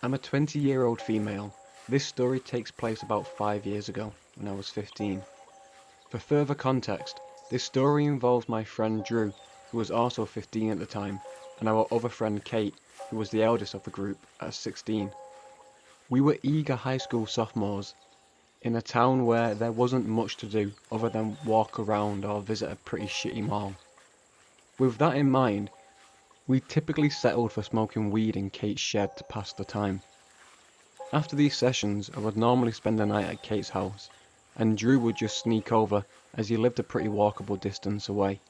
I'm a 20-year-old female. This story takes place about 5 years ago, when I was 15. For further context, this story involves my friend Drew, who was also 15 at the time, and our other friend Kate, who was the eldest of the group at 16. We were eager high school sophomores, in a town where there wasn't much to do other than walk around or visit a pretty shitty mall. With that in mind, we typically settled for smoking weed in Kate's shed to pass the time. After these sessions, I would normally spend the night at Kate's house, and Drew would just sneak over as he lived a pretty walkable distance away.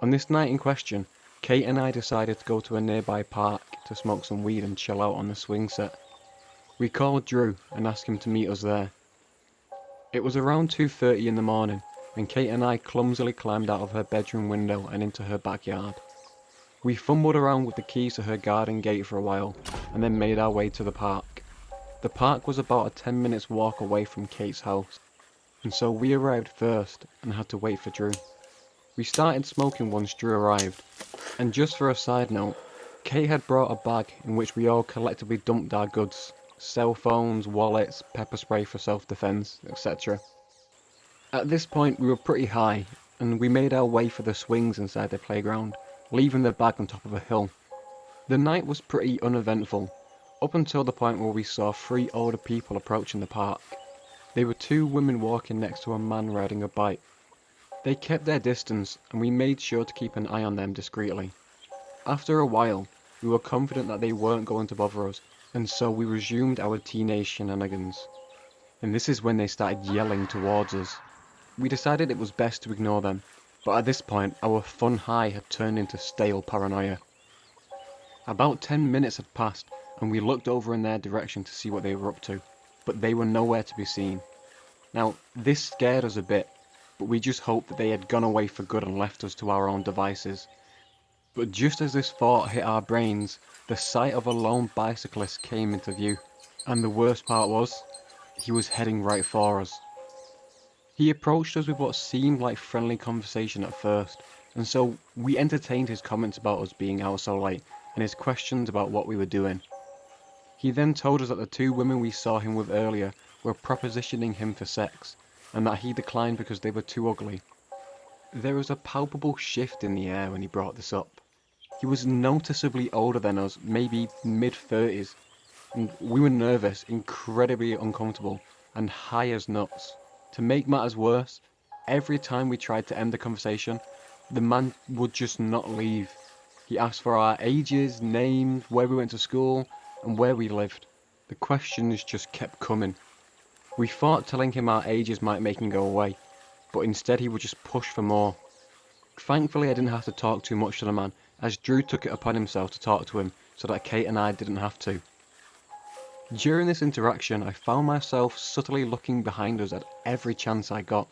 On this night in question, Kate and I decided to go to a nearby park to smoke some weed and chill out on the swing set. We called Drew and asked him to meet us there. It was around 2:30 in the morning when Kate and I clumsily climbed out of her bedroom window and into her backyard. We fumbled around with the keys to her garden gate for a while and then made our way to the park. The park was about a 10 minutes walk away from Kate's house, and so we arrived first and had to wait for Drew. We started smoking once Drew arrived, and just for a side note, Kate had brought a bag in which we all collectively dumped our goods: cell phones, wallets, pepper spray for self-defense, etc. At this point we were pretty high, and we made our way for the swings inside the playground, leaving the bag on top of a hill. The night was pretty uneventful, up until the point where we saw 3 older people approaching the park. They were 2 women walking next to a man riding a bike. They kept their distance, and we made sure to keep an eye on them discreetly. After a while, we were confident that they weren't going to bother us, and so we resumed our teenage shenanigans. And this is when they started yelling towards us. We decided it was best to ignore them, but at this point our fun high had turned into stale paranoia. About 10 minutes had passed, and we looked over in their direction to see what they were up to, but they were nowhere to be seen. Now, this scared us a bit, but we just hoped that they had gone away for good and left us to our own devices. But just as this thought hit our brains, the sight of a lone bicyclist came into view, and the worst part was, he was heading right for us. He approached us with what seemed like friendly conversation at first, and so we entertained his comments about us being out so late, and his questions about what we were doing. He then told us that the 2 women we saw him with earlier were propositioning him for sex, and that he declined because they were too ugly. There was a palpable shift in the air when he brought this up. He was noticeably older than us, maybe mid-30s, and we were nervous, incredibly uncomfortable, and high as nuts. To make matters worse, every time we tried to end the conversation, the man would just not leave. He asked for our ages, names, where we went to school, and where we lived. The questions just kept coming. We thought telling him our ages might make him go away, but instead he would just push for more. Thankfully I didn't have to talk too much to the man, as Drew took it upon himself to talk to him so that Kate and I didn't have to. During this interaction I found myself subtly looking behind us at every chance I got.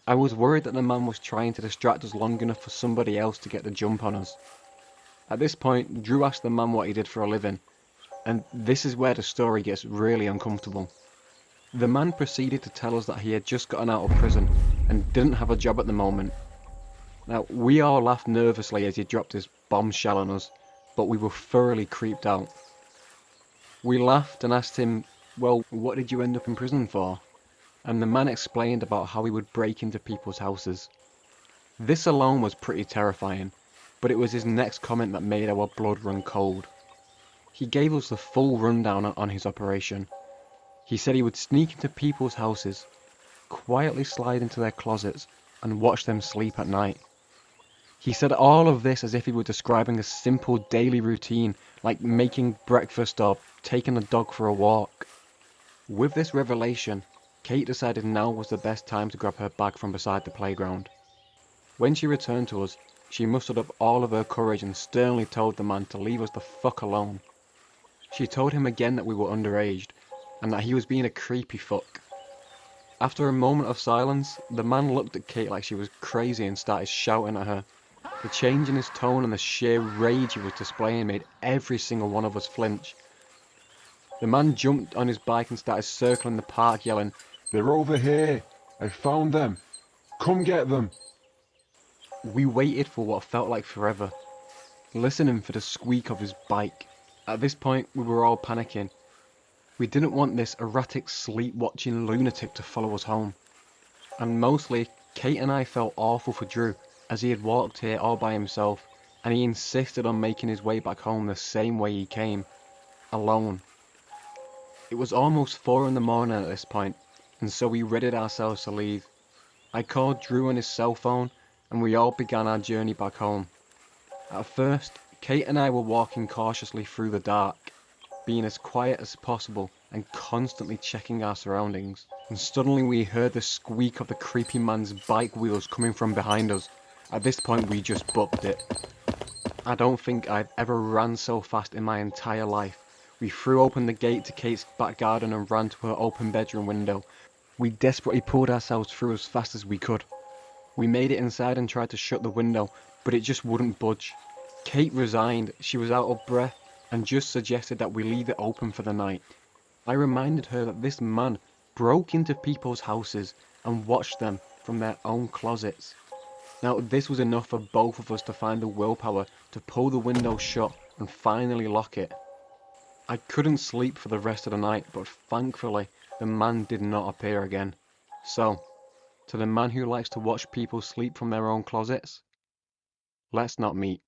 I was worried that the man was trying to distract us long enough for somebody else to get the jump on us. At this point, Drew asked the man what he did for a living, and this is where the story gets really uncomfortable. The man proceeded to tell us that he had just gotten out of prison and didn't have a job at the moment. Now, we all laughed nervously as he dropped his bombshell on us, but we were thoroughly creeped out. We laughed and asked him, well, what did you end up in prison for? And the man explained about how he would break into people's houses. This alone was pretty terrifying, but it was his next comment that made our blood run cold. He gave us the full rundown on his operation. He said he would sneak into people's houses, quietly slide into their closets, and watch them sleep at night. He said all of this as if he were describing a simple daily routine, like making breakfast or taking a dog for a walk. With this revelation, Kate decided now was the best time to grab her bag from beside the playground. When she returned to us, she mustered up all of her courage and sternly told the man to leave us the fuck alone. She told him again that we were underaged, and that he was being a creepy fuck. After a moment of silence, the man looked at Kate like she was crazy and started shouting at her. The change in his tone and the sheer rage he was displaying made every single one of us flinch. The man jumped on his bike and started circling the park yelling, "They're over here! I found them! Come get them!" We waited for what felt like forever, listening for the squeak of his bike. At this point, we were all panicking, We didn't want this erratic sleep-watching lunatic to follow us home. And mostly, Kate and I felt awful for Drew, as he had walked here all by himself, and he insisted on making his way back home the same way he came, alone. It was almost 4 in the morning at this point, and so we readied ourselves to leave. I called Drew on his cell phone, and we all began our journey back home. At first, Kate and I were walking cautiously through the dark, being as quiet as possible and constantly checking our surroundings. And suddenly we heard the squeak of the creepy man's bike wheels coming from behind us. At this point we just booked it. I don't think I've ever ran so fast in my entire life. We threw open the gate to Kate's back garden and ran to her open bedroom window. We desperately pulled ourselves through as fast as we could. We made it inside and tried to shut the window, but it just wouldn't budge. Kate resigned, she was out of breath, and just suggested that we leave it open for the night. I reminded her that this man broke into people's houses and watched them from their own closets. Now, this was enough for both of us to find the willpower to pull the window shut and finally lock it. I couldn't sleep for the rest of the night, but thankfully, the man did not appear again. So, to the man who likes to watch people sleep from their own closets, let's not meet.